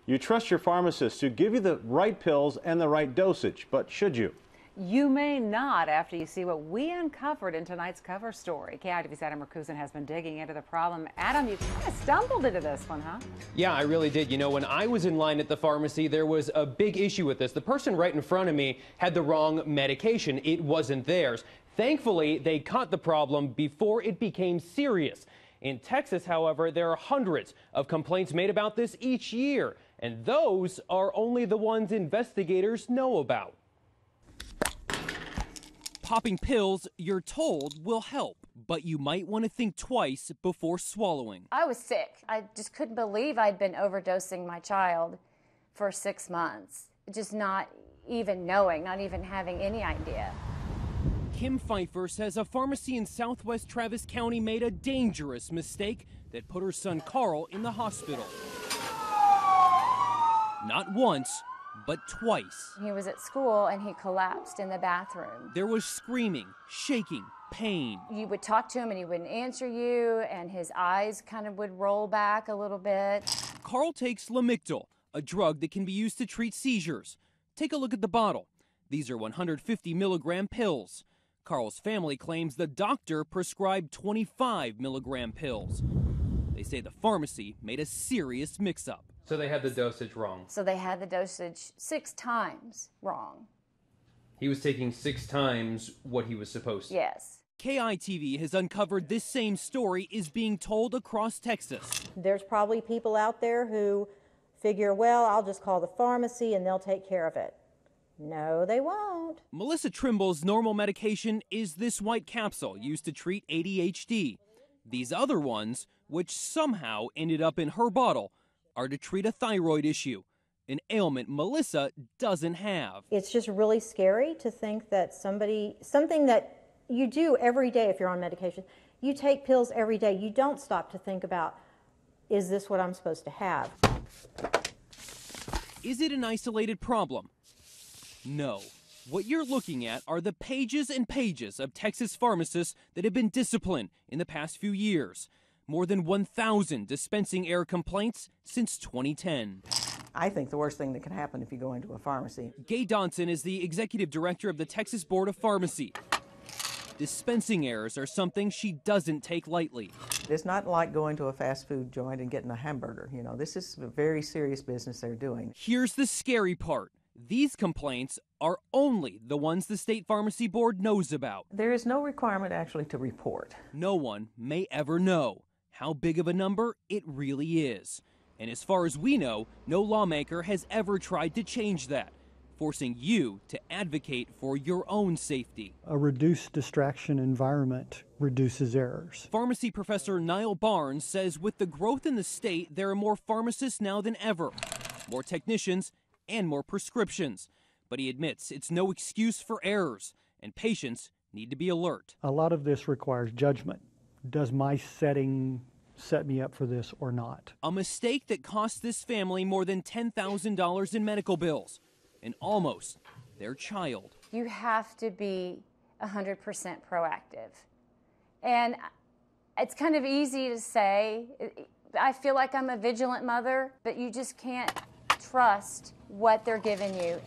You trust your pharmacist to give you the right pills and the right dosage, but should you? You may not after you see what we uncovered in tonight's cover story. KEYE TV's Adam Merkusen has been digging into the problem. Adam, you kind of stumbled into this one, huh? Yeah, I really did. You know, when I was in line at the pharmacy, there was a big issue with this. The person right in front of me had the wrong medication. It wasn't theirs. Thankfully, they caught the problem before it became serious. In Texas, however, there are hundreds of complaints made about this each year, and those are only the ones investigators know about. Popping pills, you're told, will help, but you might want to think twice before swallowing. I was sick. I just couldn't believe I'd been overdosing my child for 6 months. Just not even knowing, not even having any idea. Kim Pfeiffer says a pharmacy in southwest Travis County made a dangerous mistake that put her son Carl in the hospital. Not once, but twice. He was at school and he collapsed in the bathroom. There was screaming, shaking, pain. You would talk to him and he wouldn't answer you, and his eyes kind of would roll back a little bit. Carl takes Lamictal, a drug that can be used to treat seizures. Take a look at the bottle. These are 150 milligram pills. Carl's family claims the doctor prescribed 25 milligram pills. They say the pharmacy made a serious mix-up. So they had the dosage wrong. So they had the dosage 6 times wrong. He was taking 6 times what he was supposed to. Yes. KEYE TV has uncovered this same story is being told across Texas. There's probably people out there who figure, well, I'll just call the pharmacy and they'll take care of it. No, they won't. Melissa Trimble's normal medication is this white capsule used to treat ADHD. These other ones, which somehow ended up in her bottle, are to treat a thyroid issue, an ailment Melissa doesn't have. It's just really scary to think that something that you do every day if you're on medication, you take pills every day. You don't stop to think about, is this what I'm supposed to have? Is it an isolated problem? No. What you're looking at are the pages and pages of Texas pharmacists that have been disciplined in the past few years. More than 1,000 dispensing error complaints since 2010. I think the worst thing that can happen if you go into a pharmacy. Gay Donson is the executive director of the Texas Board of Pharmacy. Dispensing errors are something she doesn't take lightly. It's not like going to a fast food joint and getting a hamburger. You know, this is a very serious business they're doing. Here's the scary part. These complaints are only the ones the State Pharmacy Board knows about. There is no requirement actually to report. No one may ever know how big of a number it really is. And as far as we know, no lawmaker has ever tried to change that, forcing you to advocate for your own safety. A reduced distraction environment reduces errors. Pharmacy professor Niall Barnes says with the growth in the state, there are more pharmacists now than ever, more technicians, and more prescriptions. But he admits it's no excuse for errors, and patients need to be alert. A lot of this requires judgment. Does my setting set me up for this or not? A mistake that cost this family more than $10,000 in medical bills, and almost their child. You have to be 100% proactive. And it's kind of easy to say. I feel like I'm a vigilant mother, but you just can't trust what they're giving you.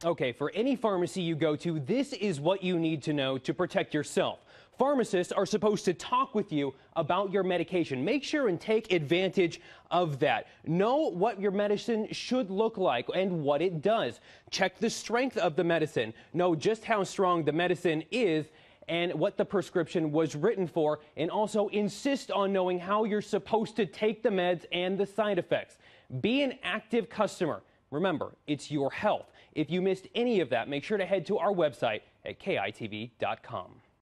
Okay, for any pharmacy you go to, this is what you need to know to protect yourself. Pharmacists are supposed to talk with you about your medication. Make sure and take advantage of that. Know what your medicine should look like and what it does. Check the strength of the medicine. Know just how strong the medicine is and what the prescription was written for, and also insist on knowing how you're supposed to take the meds and the side effects. Be an active customer. Remember, it's your health. If you missed any of that, make sure to head to our website at KEYTV.com.